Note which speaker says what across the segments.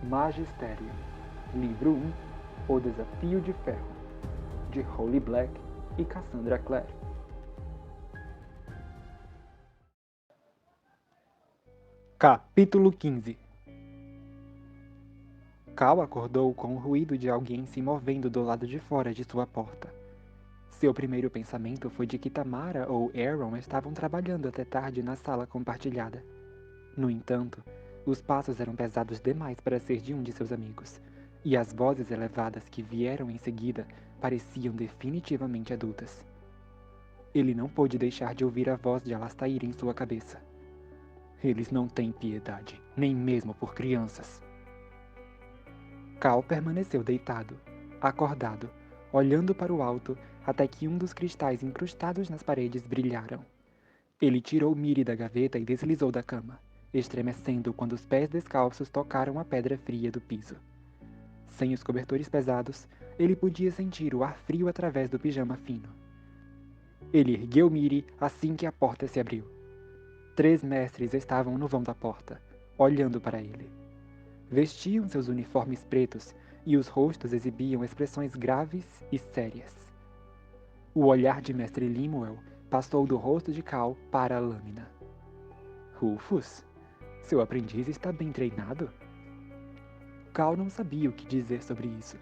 Speaker 1: Magistério, Livro 1, O Desafio de Ferro, de Holly Black e Cassandra Clare. Capítulo 15. Cal acordou com o ruído de alguém se movendo do lado de fora de sua porta. Seu primeiro pensamento foi de que Tamara ou Aaron estavam trabalhando até tarde na sala compartilhada. No entanto, os passos eram pesados demais para ser de um de seus amigos, e as vozes elevadas que vieram em seguida pareciam definitivamente adultas. Ele não pôde deixar de ouvir a voz de Alastair em sua cabeça. Eles não têm piedade, nem mesmo por crianças. Cal permaneceu deitado, acordado, olhando para o alto até que um dos cristais incrustados nas paredes brilharam. Ele tirou Miri da gaveta e deslizou da cama, estremecendo quando os pés descalços tocaram a pedra fria do piso. Sem os cobertores pesados, ele podia sentir o ar frio através do pijama fino. Ele ergueu Miri assim que a porta se abriu. 3 mestres estavam no vão da porta, olhando para ele. Vestiam seus uniformes pretos e os rostos exibiam expressões graves e sérias. O olhar de Mestre Lemuel passou do rosto de Cal para a lâmina. Rufus, seu aprendiz está bem treinado? Cal não sabia o que dizer sobre isso.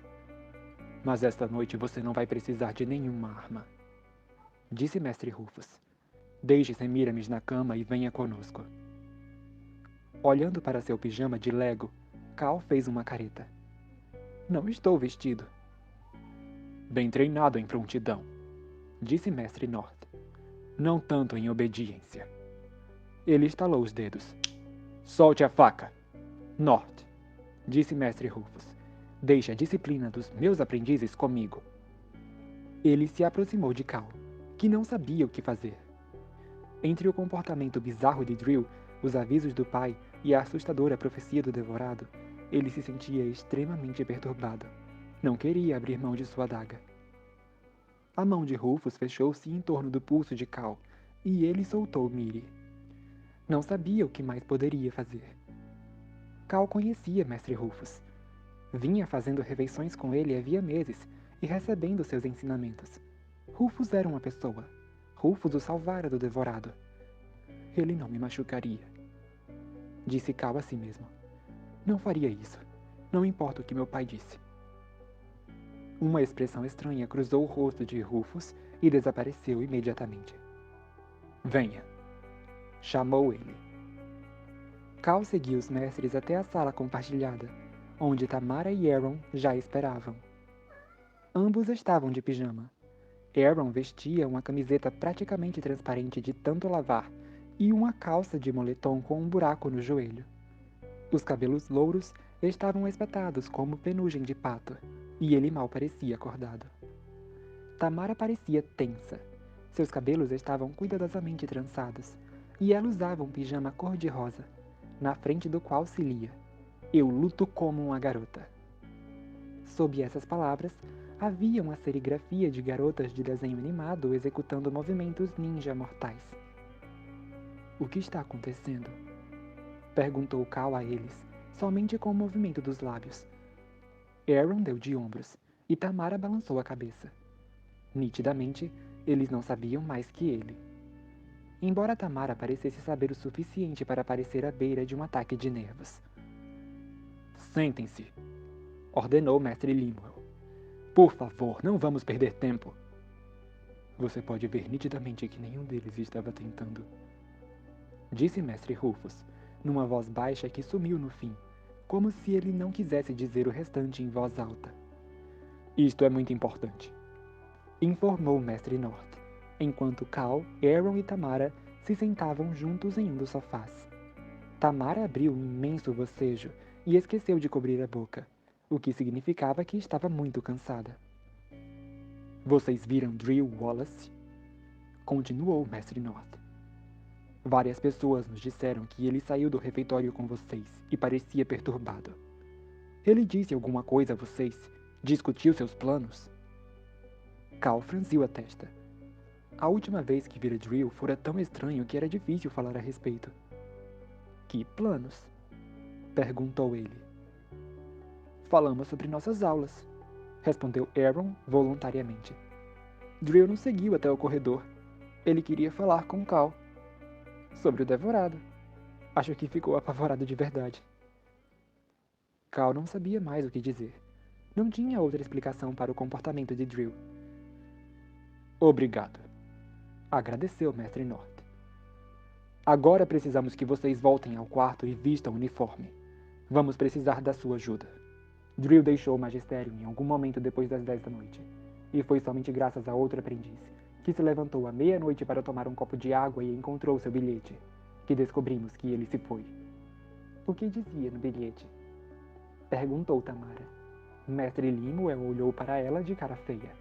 Speaker 1: Mas esta noite você não vai precisar de nenhuma arma, disse Mestre Rufus. Deixe Semiramis na cama e venha conosco. Olhando para seu pijama de Lego, Cal fez uma careta. Não estou vestido. Bem treinado em prontidão, disse Mestre North. Não tanto em obediência. Ele estalou os dedos. Solte a faca. North, disse Mestre Rufus. Deixe a disciplina dos meus aprendizes comigo. Ele se aproximou de Cal, que não sabia o que fazer. Entre o comportamento bizarro de Drill, os avisos do pai e a assustadora profecia do devorado, ele se sentia extremamente perturbado. Não queria abrir mão de sua adaga. A mão de Rufus fechou-se em torno do pulso de Cal, e ele soltou Miri. Não sabia o que mais poderia fazer. Cal conhecia Mestre Rufus. Vinha fazendo refeições com ele havia meses e recebendo seus ensinamentos. Rufus era uma pessoa. Rufus o salvara do devorado. Ele não me machucaria, disse Cal a si mesmo. Não faria isso. Não importa o que meu pai disse. Uma expressão estranha cruzou o rosto de Rufus e desapareceu imediatamente. Venha, chamou ele. Cal seguiu os mestres até a sala compartilhada, onde Tamara e Aaron já esperavam. Ambos estavam de pijama. Aaron vestia uma camiseta praticamente transparente de tanto lavar e uma calça de moletom com um buraco no joelho. Os cabelos louros estavam espetados como penugem de pato, e ele mal parecia acordado. Tamara parecia tensa. Seus cabelos estavam cuidadosamente trançados, e ela usava um pijama cor-de-rosa, na frente do qual se lia: Eu luto como uma garota. Sob essas palavras, havia uma serigrafia de garotas de desenho animado executando movimentos ninja mortais. O que está acontecendo? Perguntou Cal a eles, somente com o movimento dos lábios. Aaron deu de ombros, e Tamara balançou a cabeça. Nitidamente, eles não sabiam mais que ele. Embora Tamara parecesse saber o suficiente para parecer à beira de um ataque de nervos. Sentem-se, ordenou Mestre Lemuel. Por favor, não vamos perder tempo. Você pode ver nitidamente que nenhum deles estava tentando, disse Mestre Rufus, numa voz baixa que sumiu no fim, como se ele não quisesse dizer o restante em voz alta. Isto é muito importante, informou Mestre North, enquanto Cal, Aaron e Tamara se sentavam juntos em um dos sofás. Tamara abriu um imenso bocejo e esqueceu de cobrir a boca, o que significava que estava muito cansada. Vocês viram Drill Wallace? Continuou o Mestre North. Várias pessoas nos disseram que ele saiu do refeitório com vocês e parecia perturbado. Ele disse alguma coisa a vocês? Discutiu seus planos? Cal franziu a testa. A última vez que vira Drill fora tão estranho que era difícil falar a respeito. Que planos? Perguntou ele. Falamos sobre nossas aulas, respondeu Aaron voluntariamente. Drill não seguiu até o corredor. Ele queria falar com Cal. Sobre o devorado. Acho que ficou apavorado de verdade. Cal não sabia mais o que dizer. Não tinha outra explicação para o comportamento de Drill. Obrigado. Agradeceu o Mestre North. Agora precisamos que vocês voltem ao quarto e vistam o uniforme. Vamos precisar da sua ajuda. Drill deixou o magistério em algum momento depois das 10 da noite. E foi somente graças a outro aprendiz, que se levantou à meia-noite para tomar um copo de água e encontrou seu bilhete, que descobrimos que ele se foi. O que dizia no bilhete? Perguntou Tamara. Mestre Lemuel olhou para ela de cara feia,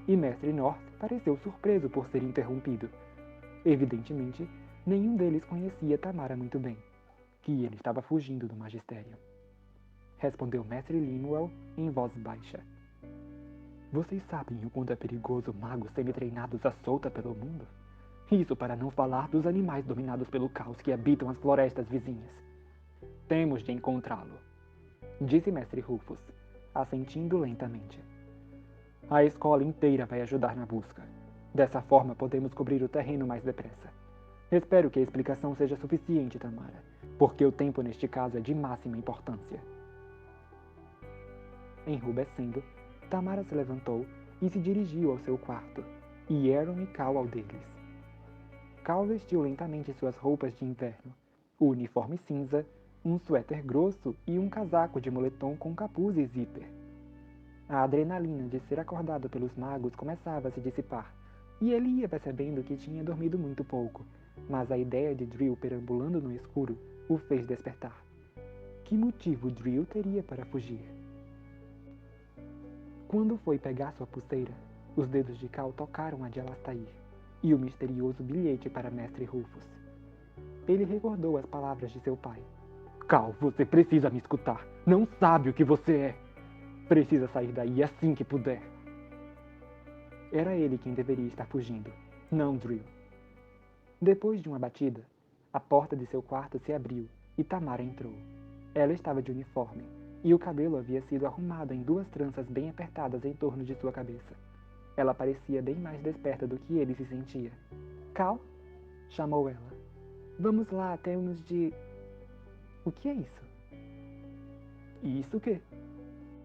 Speaker 1: e Mestre North pareceu surpreso por ser interrompido. Evidentemente, nenhum deles conhecia Tamara muito bem, que ele estava fugindo do magistério. Respondeu Mestre Lemuel em voz baixa. Vocês sabem o quanto é perigoso magos semi-treinados à solta pelo mundo? Isso para não falar dos animais dominados pelo caos que habitam as florestas vizinhas. Temos de encontrá-lo, disse Mestre Rufus, assentindo lentamente. A escola inteira vai ajudar na busca. Dessa forma podemos cobrir o terreno mais depressa. Espero que a explicação seja suficiente, Tamara, porque o tempo neste caso é de máxima importância. Enrubescendo, Tamara se levantou e se dirigiu ao seu quarto, e Aaron e Cal ao deles. Cal vestiu lentamente suas roupas de inverno, o uniforme cinza, um suéter grosso e um casaco de moletom com capuz e zíper. A adrenalina de ser acordado pelos magos começava a se dissipar, e ele ia percebendo que tinha dormido muito pouco, mas a ideia de Drill perambulando no escuro o fez despertar. Que motivo Drill teria para fugir? Quando foi pegar sua pulseira, os dedos de Cal tocaram a de Alastair, e o misterioso bilhete para Mestre Rufus. Ele recordou as palavras de seu pai. Cal, você precisa me escutar. Não sabe o que você é. Precisa sair daí assim que puder. Era ele quem deveria estar fugindo, não Drill. Depois de uma batida, a porta de seu quarto se abriu e Tamara entrou. Ela estava de uniforme, e o cabelo havia sido arrumado em 2 tranças bem apertadas em torno de sua cabeça. Ela parecia bem mais desperta do que ele se sentia. Cal? Chamou ela. Vamos lá, temos de... O que é isso? Isso o quê?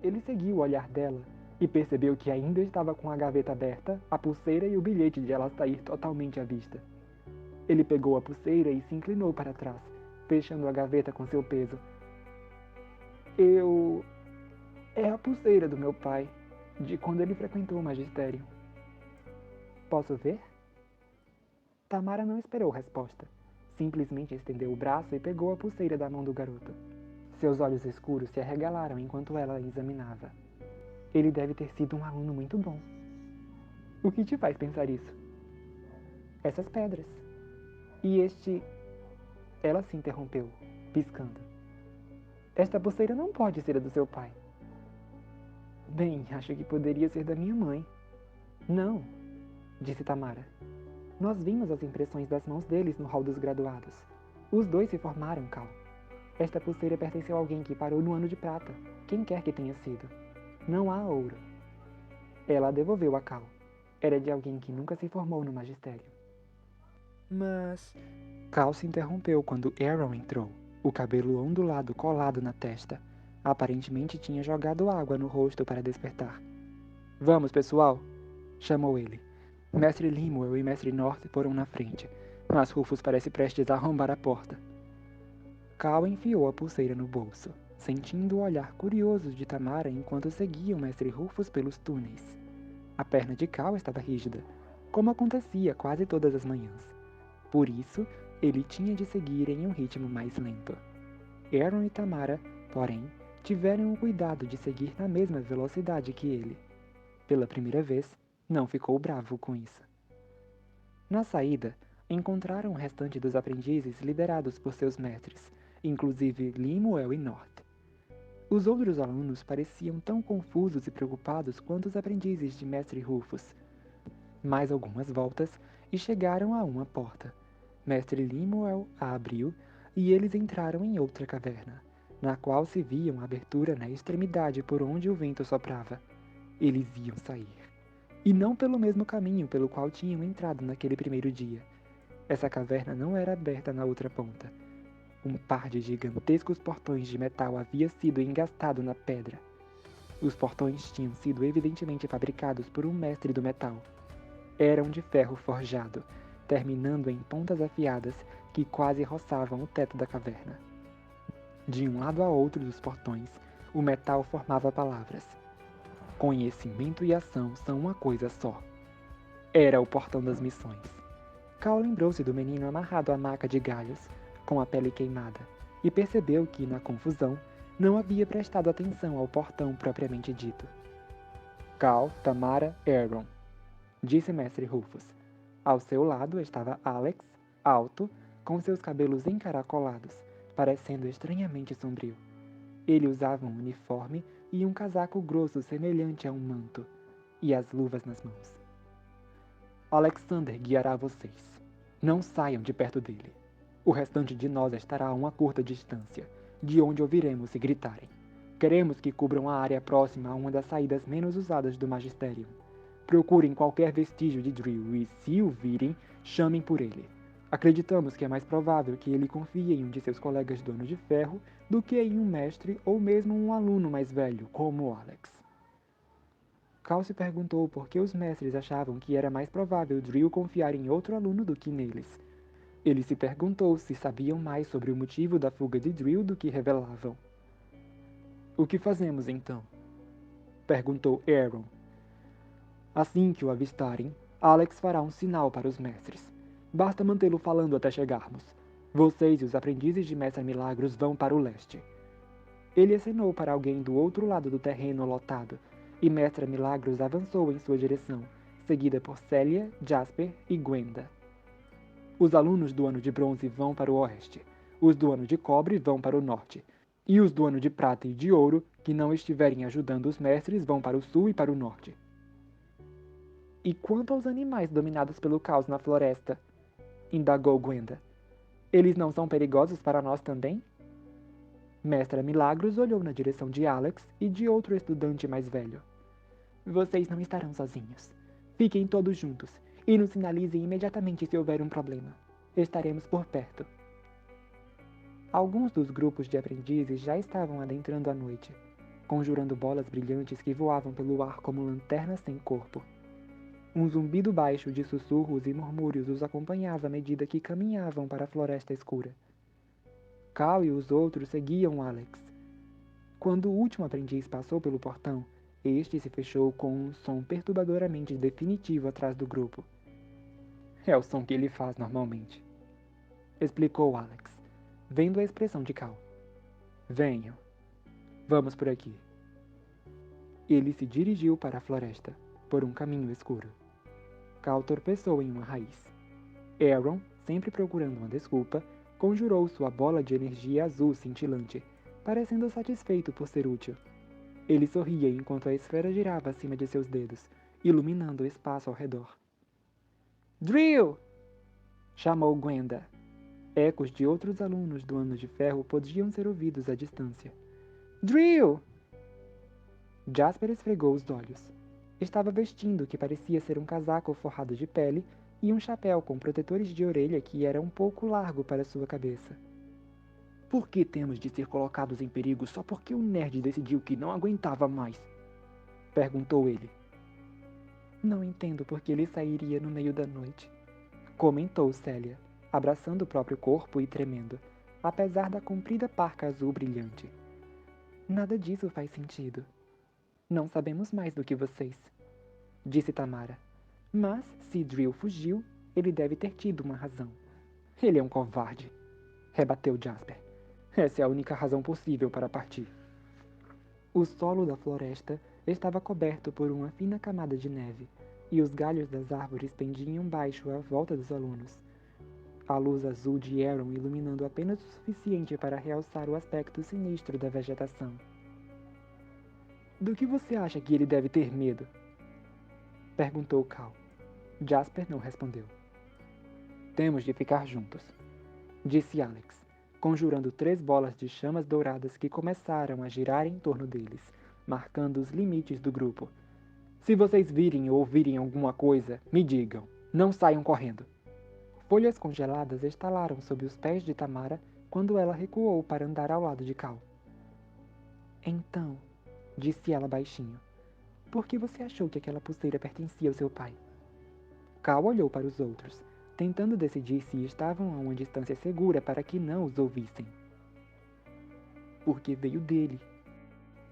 Speaker 1: Ele seguiu o olhar dela e percebeu que ainda estava com a gaveta aberta, a pulseira e o bilhete de Alastair totalmente à vista. Ele pegou a pulseira e se inclinou para trás, fechando a gaveta com seu peso. É a pulseira do meu pai, de quando ele frequentou o magistério. Posso ver? Tamara não esperou resposta. Simplesmente estendeu o braço e pegou a pulseira da mão do garoto. Seus olhos escuros se arregalaram enquanto ela a examinava. Ele deve ter sido um aluno muito bom. O que te faz pensar isso? Essas pedras. E este... Ela se interrompeu, piscando. Esta pulseira não pode ser a do seu pai. Bem, acho que poderia ser da minha mãe. Não, disse Tamara. Nós vimos as impressões das mãos deles no hall dos graduados. Os 2 se formaram, Cal. Esta pulseira pertenceu a alguém que parou no ano de prata, quem quer que tenha sido. Não há ouro. Ela a devolveu a Cal. Era de alguém que nunca se formou no magistério. Mas... Cal se interrompeu quando Aaron entrou, o cabelo ondulado colado na testa. Aparentemente tinha jogado água no rosto para despertar. Vamos, pessoal, chamou ele. Mestre Lemuel e Mestre North foram na frente, mas Rufus parece prestes a arrombar a porta. Cal enfiou a pulseira no bolso, sentindo o olhar curioso de Tamara enquanto seguia o Mestre Rufus pelos túneis. A perna de Cal estava rígida, como acontecia quase todas as manhãs. Por isso, ele tinha de seguir em um ritmo mais lento. Aaron e Tamara, porém, tiveram o cuidado de seguir na mesma velocidade que ele. Pela primeira vez, não ficou bravo com isso. Na saída, encontraram o restante dos aprendizes liderados por seus mestres, inclusive Lemuel e North. Os outros alunos pareciam tão confusos e preocupados quanto os aprendizes de Mestre Rufus. Mais algumas voltas e chegaram a uma porta. Mestre Lemuel a abriu e eles entraram em outra caverna, na qual se via uma abertura na extremidade por onde o vento soprava. Eles iam sair. E não pelo mesmo caminho pelo qual tinham entrado naquele primeiro dia. Essa caverna não era aberta na outra ponta. Um par de gigantescos portões de metal havia sido engastado na pedra. Os portões tinham sido evidentemente fabricados por um mestre do metal. Eram de ferro forjado, terminando em pontas afiadas que quase roçavam o teto da caverna. De um lado a outro dos portões, o metal formava palavras. Conhecimento e ação são uma coisa só. Era o portão das missões. Cal lembrou-se do menino amarrado à maca de galhos, com a pele queimada, e percebeu que, na confusão, não havia prestado atenção ao portão propriamente dito. Cal, Tamara, Aaron, disse Mestre Rufus. Ao seu lado estava Alex, alto, com seus cabelos encaracolados, parecendo estranhamente sombrio. Ele usava um uniforme e um casaco grosso semelhante a um manto, e as luvas nas mãos. Alexander guiará vocês. Não saiam de perto dele. O restante de nós estará a uma curta distância, de onde ouviremos se gritarem. Queremos que cubram a área próxima a uma das saídas menos usadas do Magisterium. Procurem qualquer vestígio de Drill e, se o virem, chamem por ele. Acreditamos que é mais provável que ele confie em um de seus colegas do Ano de Ferro do que em um mestre ou mesmo um aluno mais velho, como Alex. Cal se perguntou por que os mestres achavam que era mais provável Drill confiar em outro aluno do que neles. Ele se perguntou se sabiam mais sobre o motivo da fuga de Drill do que revelavam. O que fazemos então? Perguntou Aaron. Assim que o avistarem, Alex fará um sinal para os mestres. Basta mantê-lo falando até chegarmos. Vocês e os aprendizes de Mestre Milagros vão para o leste. Ele acenou para alguém do outro lado do terreno lotado, e Mestre Milagros avançou em sua direção, seguida por Célia, Jasper e Gwenda. Os alunos do Ano de Bronze vão para o oeste, os do Ano de Cobre vão para o norte, e os do Ano de Prata e de Ouro, que não estiverem ajudando os mestres, vão para o sul e para o norte. E quanto aos animais dominados pelo caos na floresta? Indagou Gwenda. Eles não são perigosos para nós também? Mestra Milagros olhou na direção de Alex e de outro estudante mais velho. Vocês não estarão sozinhos. Fiquem todos juntos e nos sinalizem imediatamente se houver um problema. Estaremos por perto. Alguns dos grupos de aprendizes já estavam adentrando a noite, conjurando bolas brilhantes que voavam pelo ar como lanternas sem corpo. Um zumbido baixo de sussurros e murmúrios os acompanhava à medida que caminhavam para a floresta escura. Cal e os outros seguiam Alex. Quando o último aprendiz passou pelo portão, este se fechou com um som perturbadoramente definitivo atrás do grupo. É o som que ele faz normalmente, explicou Alex, vendo a expressão de Cal. Venham. Vamos por aqui. Ele se dirigiu para a floresta, por um caminho escuro. Cal tropeçou em uma raiz. Aaron, sempre procurando uma desculpa, conjurou sua bola de energia azul cintilante, parecendo satisfeito por ser útil. Ele sorria enquanto a esfera girava acima de seus dedos, iluminando o espaço ao redor. Drill! Chamou Gwenda. Ecos de outros alunos do Ano de Ferro podiam ser ouvidos à distância. Drill! Jasper esfregou os olhos. Estava vestindo o que parecia ser um casaco forrado de pele e um chapéu com protetores de orelha que era um pouco largo para sua cabeça. Por que temos de ser colocados em perigo só porque o nerd decidiu que não aguentava mais? Perguntou ele. Não entendo por que ele sairia no meio da noite, comentou Célia, abraçando o próprio corpo e tremendo, apesar da comprida parca azul brilhante. Nada disso faz sentido. Não sabemos mais do que vocês, disse Tamara. Mas, se Drill fugiu, ele deve ter tido uma razão. Ele é um covarde, rebateu Jasper. Essa é a única razão possível para partir. O solo da floresta estava coberto por uma fina camada de neve, e os galhos das árvores pendiam baixo à volta dos alunos. A luz azul de Aaron iluminando apenas o suficiente para realçar o aspecto sinistro da vegetação. Do que você acha que ele deve ter medo? Perguntou Cal. Jasper não respondeu. Temos de ficar juntos, disse Alex, conjurando 3 bolas de chamas douradas que começaram a girar em torno deles, marcando os limites do grupo. Se vocês virem ou ouvirem alguma coisa, me digam. Não saiam correndo. Folhas congeladas estalaram sob os pés de Tamara quando ela recuou para andar ao lado de Cal. Então, disse ela baixinho, por que você achou que aquela pulseira pertencia ao seu pai? Cal olhou para os outros, tentando decidir se estavam a uma distância segura para que não os ouvissem. Porque veio dele.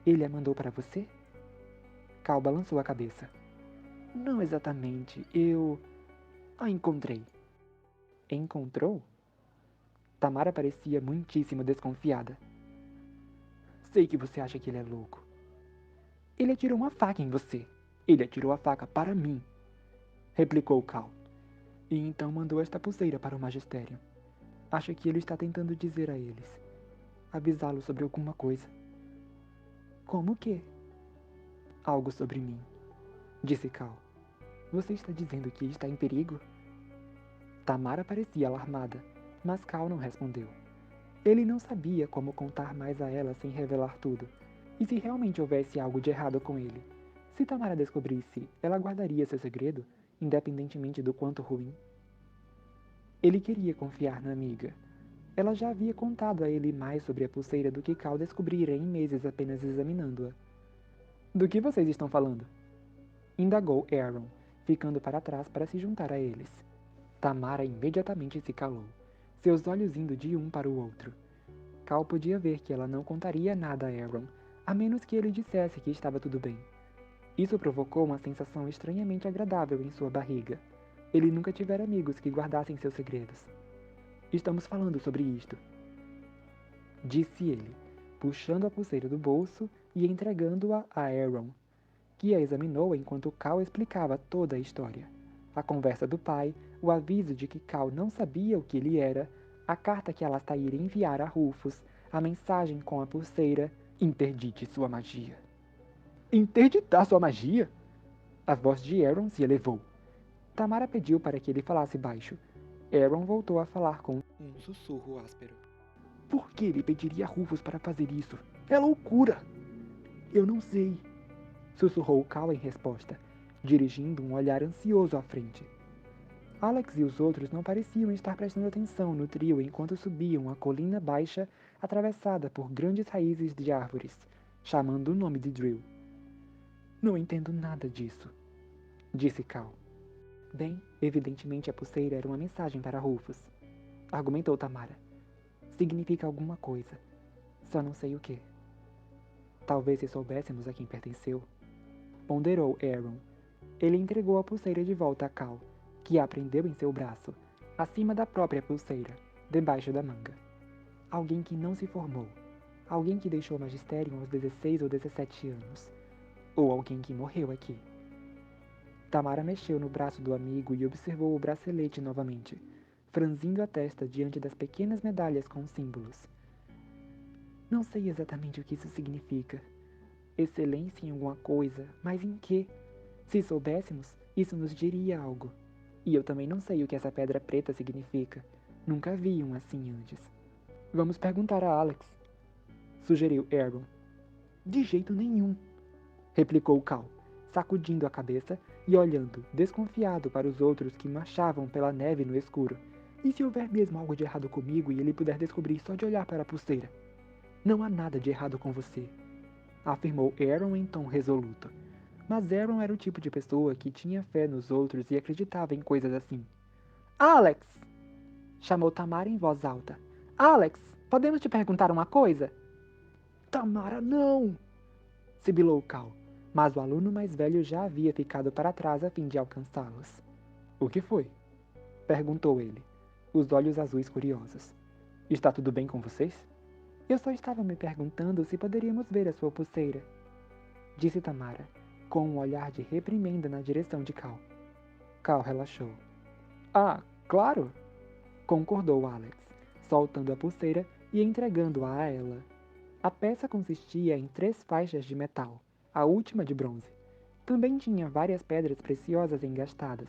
Speaker 1: Ele a mandou para você? Cal balançou a cabeça. Não exatamente, eu a encontrei. Encontrou? Tamara parecia muitíssimo desconfiada. Sei que você acha que ele é louco. Ele atirou uma faca em você. Ele atirou a faca para mim, replicou Cal. E então mandou esta pulseira para o magistério. Acho que ele está tentando dizer a eles. Avisá-los sobre alguma coisa. Como o quê? Algo sobre mim, disse Cal. Você está dizendo que está em perigo? Tamara parecia alarmada, mas Cal não respondeu. Ele não sabia como contar mais a ela sem revelar tudo. E se realmente houvesse algo de errado com ele? Se Tamara descobrisse, ela guardaria seu segredo, independentemente do quanto ruim? Ele queria confiar na amiga. Ela já havia contado a ele mais sobre a pulseira do que Cal descobrira em meses apenas examinando-a. Do que vocês estão falando? Indagou Aaron, ficando para trás para se juntar a eles. Tamara imediatamente se calou, seus olhos indo de um para o outro. Cal podia ver que ela não contaria nada a Aaron, a menos que ele dissesse que estava tudo bem. Isso provocou uma sensação estranhamente agradável em sua barriga. Ele nunca tivera amigos que guardassem seus segredos. Estamos falando sobre isto, disse ele, puxando a pulseira do bolso e entregando-a a Aaron, que a examinou enquanto Cal explicava toda a história. A conversa do pai, o aviso de que Cal não sabia o que ele era, a carta que Alastair enviara a Rufus, a mensagem com a pulseira. Interdite sua magia. Interditar sua magia? A voz de Aaron se elevou. Tamara pediu para que ele falasse baixo. Aaron voltou a falar com um sussurro áspero. Por que ele pediria a Rufus para fazer isso? É loucura! Eu não sei, sussurrou Cal em resposta, dirigindo um olhar ansioso à frente. Alex e os outros não pareciam estar prestando atenção no trio enquanto subiam a colina baixa atravessada por grandes raízes de árvores, chamando o nome de Drill. Não entendo nada disso, disse Cal. Bem, evidentemente a pulseira era uma mensagem para Rufus, argumentou Tamara. Significa alguma coisa, só não sei o que. Talvez se soubéssemos a quem pertenceu, ponderou Aaron. Ele entregou a pulseira de volta a Cal, que a prendeu em seu braço, acima da própria pulseira, debaixo da manga. Alguém que não se formou, alguém que deixou o magistério aos 16 ou 17 anos, ou alguém que morreu aqui. Tamara mexeu no braço do amigo e observou o bracelete novamente, franzindo a testa diante das pequenas medalhas com símbolos. Não sei exatamente o que isso significa. Excelência em alguma coisa, mas em quê? Se soubéssemos, isso nos diria algo. E eu também não sei o que essa pedra preta significa. Nunca vi um assim antes. Vamos perguntar a Alex, sugeriu Aaron. De jeito nenhum, replicou Cal, sacudindo a cabeça e olhando, desconfiado para os outros que marchavam pela neve no escuro. E se houver mesmo algo de errado comigo e ele puder descobrir só de olhar para a pulseira? Não há nada de errado com você, afirmou Aaron em tom resoluto. Mas Aaron era o tipo de pessoa que tinha fé nos outros e acreditava em coisas assim. Alex! Chamou Tamara em voz alta. Alex, podemos te perguntar uma coisa? Tamara, não! Sibilou Cal, mas o aluno mais velho já havia ficado para trás a fim de alcançá-los. O que foi? Perguntou ele, os olhos azuis curiosos. Está tudo bem com vocês? Eu só estava me perguntando se poderíamos ver a sua pulseira, disse Tamara, com um olhar de reprimenda na direção de Cal. Cal relaxou. Ah, claro! Concordou Alex, soltando a pulseira e entregando-a a ela. A peça consistia em 3 faixas de metal, a última de bronze. Também tinha várias pedras preciosas engastadas,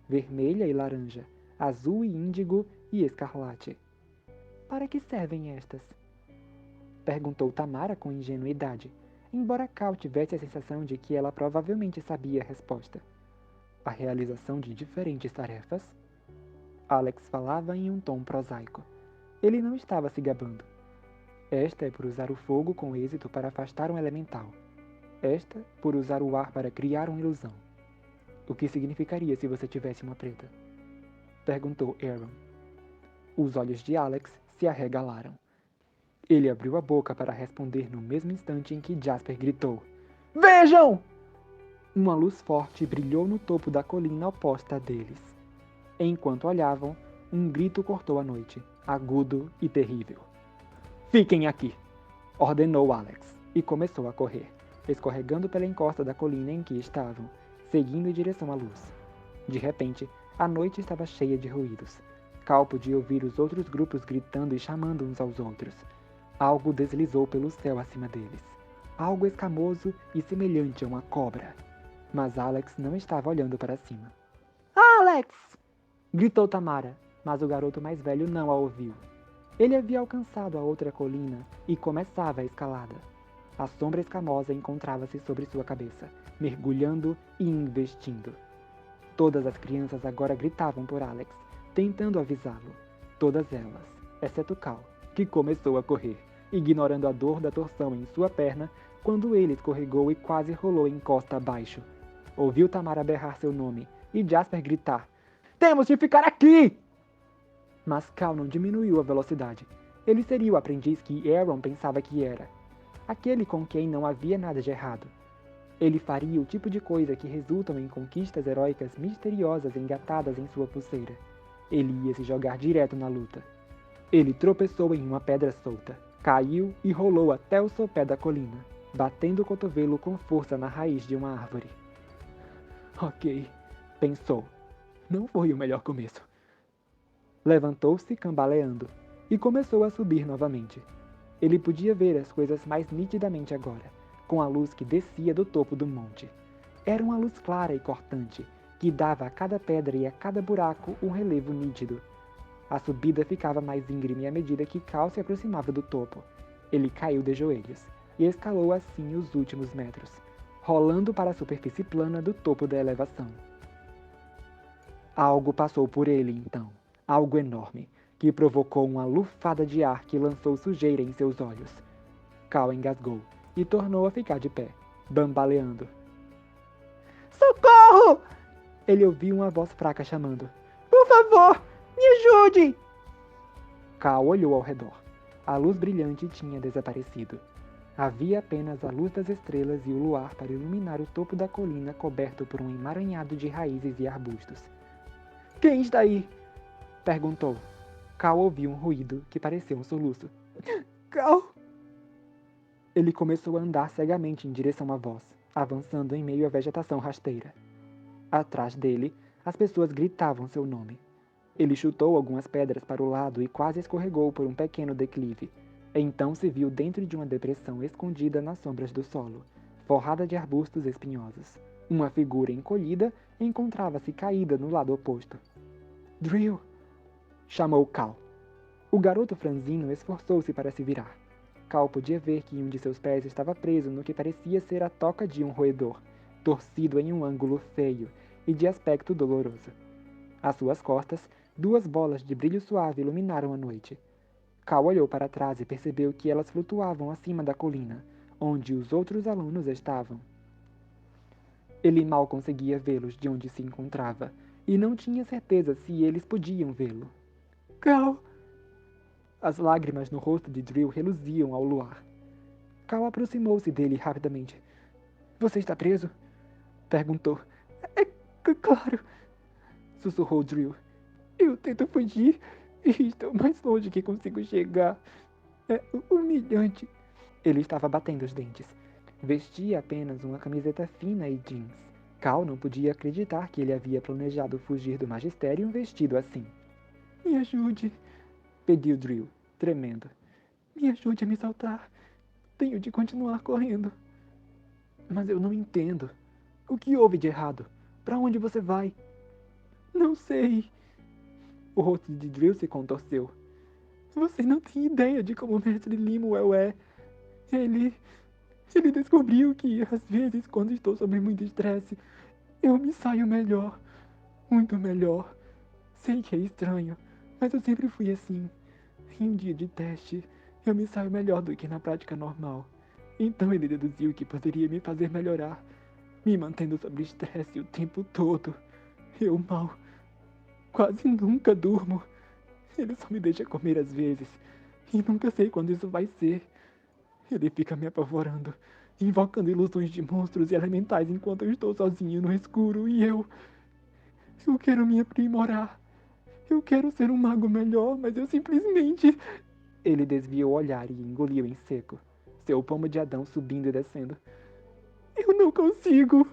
Speaker 1: vermelha e laranja, azul e índigo e escarlate. Para que servem estas? Perguntou Tamara com ingenuidade, embora Cal tivesse a sensação de que ela provavelmente sabia a resposta. A realização de diferentes tarefas? Alex falava em um tom prosaico. Ele não estava se gabando. Esta é por usar o fogo com êxito para afastar um elemental. Esta por usar o ar para criar uma ilusão. O que significaria se você tivesse uma preta? Perguntou Aaron. Os olhos de Alex se arregalaram. Ele abriu a boca para responder no mesmo instante em que Jasper gritou: Vejam! Uma luz forte brilhou no topo da colina oposta deles. Enquanto olhavam, um grito cortou a noite, agudo e terrível. Fiquem aqui! Ordenou Alex, e começou a correr, escorregando pela encosta da colina em que estavam, seguindo em direção à luz. De repente, a noite estava cheia de ruídos. Cal podia ouvir os outros grupos gritando e chamando uns aos outros. Algo deslizou pelo céu acima deles. Algo escamoso e semelhante a uma cobra. Mas Alex não estava olhando para cima. Alex! Gritou Tamara, mas o garoto mais velho não a ouviu. Ele havia alcançado a outra colina e começava a escalada. A sombra escamosa encontrava-se sobre sua cabeça, mergulhando e investindo. Todas as crianças agora gritavam por Alex, tentando avisá-lo. Todas elas, exceto Cal, que começou a correr, ignorando a dor da torção em sua perna quando ele escorregou e quase rolou encosta abaixo. Ouviu Tamara berrar seu nome e Jasper gritar: Temos de ficar aqui! Mas Cal não diminuiu a velocidade. Ele seria o aprendiz que Aaron pensava que era. Aquele com quem não havia nada de errado. Ele faria o tipo de coisa que resultam em conquistas heróicas misteriosas engatadas em sua pulseira. Ele ia se jogar direto na luta. Ele tropeçou em uma pedra solta, caiu e rolou até o sopé da colina, batendo o cotovelo com força na raiz de uma árvore. Ok, pensou. Não foi o melhor começo. Levantou-se cambaleando e começou a subir novamente. Ele podia ver as coisas mais nitidamente agora, com a luz que descia do topo do monte. Era uma luz clara e cortante, que dava a cada pedra e a cada buraco um relevo nítido. A subida ficava mais íngreme à medida que Cal se aproximava do topo. Ele caiu de joelhos e escalou assim os últimos metros, rolando para a superfície plana do topo da elevação. Algo passou por ele então, algo enorme, que provocou uma lufada de ar que lançou sujeira em seus olhos. Cal engasgou e tornou a ficar de pé, bambaleando. Socorro! Ele ouviu uma voz fraca chamando. Por favor, me ajude! Cal olhou ao redor. A luz brilhante tinha desaparecido. Havia apenas a luz das estrelas e o luar para iluminar o topo da colina coberto por um emaranhado de raízes e arbustos. Quem está aí? Perguntou. Cal ouviu um ruído que parecia um soluço. Cal! Ele começou a andar cegamente em direção à voz, avançando em meio à vegetação rasteira. Atrás dele, as pessoas gritavam seu nome. Ele chutou algumas pedras para o lado e quase escorregou por um pequeno declive. Então se viu dentro de uma depressão escondida nas sombras do solo, forrada de arbustos espinhosos. Uma figura encolhida encontrava-se caída no lado oposto. Drill! Chamou Cal. O garoto franzino esforçou-se para se virar. Cal podia ver que um de seus pés estava preso no que parecia ser a toca de um roedor, torcido em um ângulo feio e de aspecto doloroso. Às suas costas, duas bolas de brilho suave iluminaram a noite. Cal olhou para trás e percebeu que elas flutuavam acima da colina, onde os outros alunos estavam. Ele mal conseguia vê-los de onde se encontrava, e não tinha certeza se eles podiam vê-lo. Cal! As lágrimas no rosto de Drill reluziam ao luar. Cal aproximou-se dele rapidamente. Você está preso? Perguntou. Claro, sussurrou Drill. Eu tento fugir e estou mais longe que consigo chegar. É humilhante. Ele estava batendo os dentes. Vestia apenas uma camiseta fina e jeans. Cal não podia acreditar que ele havia planejado fugir do magistério vestido assim. Me ajude, pediu Drill, tremendo. Me ajude a me soltar. Tenho de continuar correndo. Mas eu não entendo. O que houve de errado? Para onde você vai? Não sei. O rosto de Drill se contorceu. Você não tem ideia de como o mestre Lemuel é. Ele... Ele descobriu que, às vezes, quando estou sob muito estresse, eu me saio melhor. Muito melhor. Sei que é estranho, mas eu sempre fui assim. Em um dia de teste, eu me saio melhor do que na prática normal. Então ele deduziu que poderia me fazer melhorar, me mantendo sob estresse o tempo todo. Eu mal, quase nunca durmo. Ele só me deixa comer às vezes, e nunca sei quando isso vai ser. Ele fica me apavorando, invocando ilusões de monstros e elementais enquanto eu estou sozinho no escuro e eu quero me aprimorar. Eu quero ser um mago melhor, mas eu simplesmente... Ele desviou o olhar e engoliu em seco, seu pomo de Adão subindo e descendo. Eu não consigo!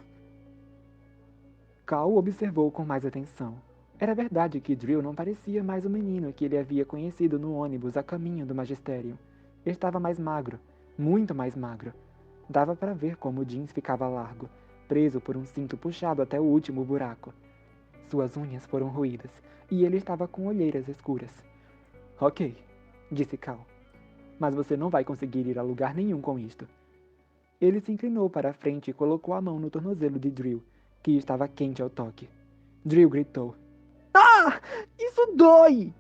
Speaker 1: Cal observou com mais atenção. Era verdade que Drill não parecia mais o menino que ele havia conhecido no ônibus a caminho do magistério. Estava mais magro, muito mais magro. Dava para ver como o jeans ficava largo, preso por um cinto puxado até o último buraco. Suas unhas foram roídas, e ele estava com olheiras escuras. Ok, disse Cal. Mas você não vai conseguir ir a lugar nenhum com isto. Ele se inclinou para a frente e colocou a mão no tornozelo de Drill, que estava quente ao toque. Drill gritou. Ah! Isso dói!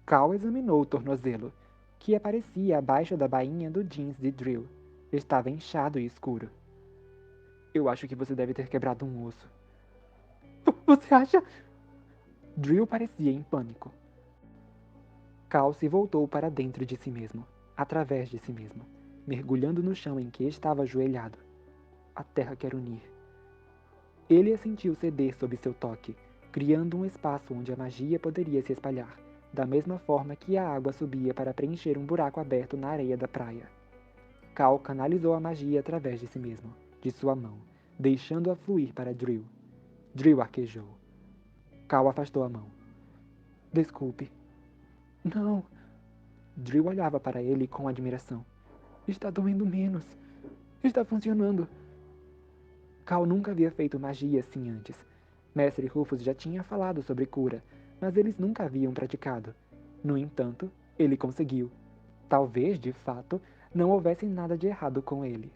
Speaker 1: Cal examinou o tornozelo, que aparecia abaixo da bainha do jeans de Drill. Estava inchado e escuro. Eu acho que você deve ter quebrado um osso. Você acha? Drill parecia em pânico. Cal se voltou para dentro de si mesmo, através de si mesmo, mergulhando no chão em que estava ajoelhado. A terra quer unir. Ele a sentiu ceder sob seu toque, criando um espaço onde a magia poderia se espalhar, da mesma forma que a água subia para preencher um buraco aberto na areia da praia. Cal canalizou a magia através de si mesmo, de sua mão, deixando-a fluir para Drill. Drill arquejou. Cal afastou a mão. Desculpe. Não. Drill olhava para ele com admiração. Está doendo menos. Está funcionando. Cal nunca havia feito magia assim antes. Mestre Rufus já tinha falado sobre cura, mas eles nunca haviam praticado. No entanto, ele conseguiu. Talvez, de fato, não houvesse nada de errado com ele.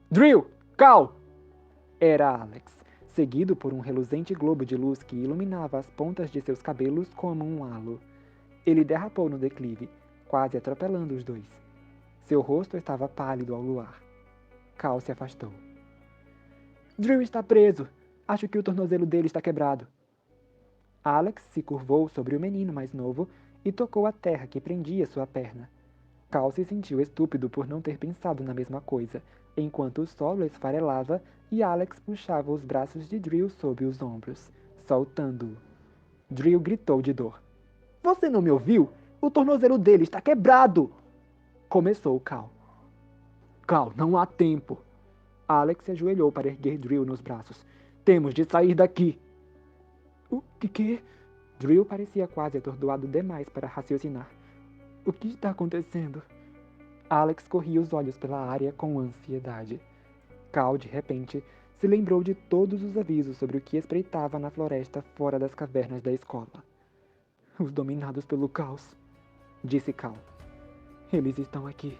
Speaker 1: Drill! Cal! Era Alex, seguido por um reluzente globo de luz que iluminava as pontas de seus cabelos como um halo. Ele derrapou no declive, quase atropelando os dois. Seu rosto estava pálido ao luar. Cal se afastou. Drill está preso. Acho que o tornozelo dele está quebrado. Alex se curvou sobre o menino mais novo e tocou a terra que prendia sua perna. Cal se sentiu estúpido por não ter pensado na mesma coisa, enquanto o solo esfarelava e Alex puxava os braços de Drill sob os ombros, soltando-o. Drill gritou de dor. Você não me ouviu? O tornozelo dele está quebrado! Começou Cal. Cal, não há tempo. Alex se ajoelhou para erguer Drill nos braços. Temos de sair daqui. O que? Drill parecia quase atordoado demais para raciocinar. O que está acontecendo? Alex corria os olhos pela área com ansiedade. Cal, de repente, se lembrou de todos os avisos sobre o que espreitava na floresta fora das cavernas da escola. Os dominados pelo caos, disse Cal. Eles estão aqui.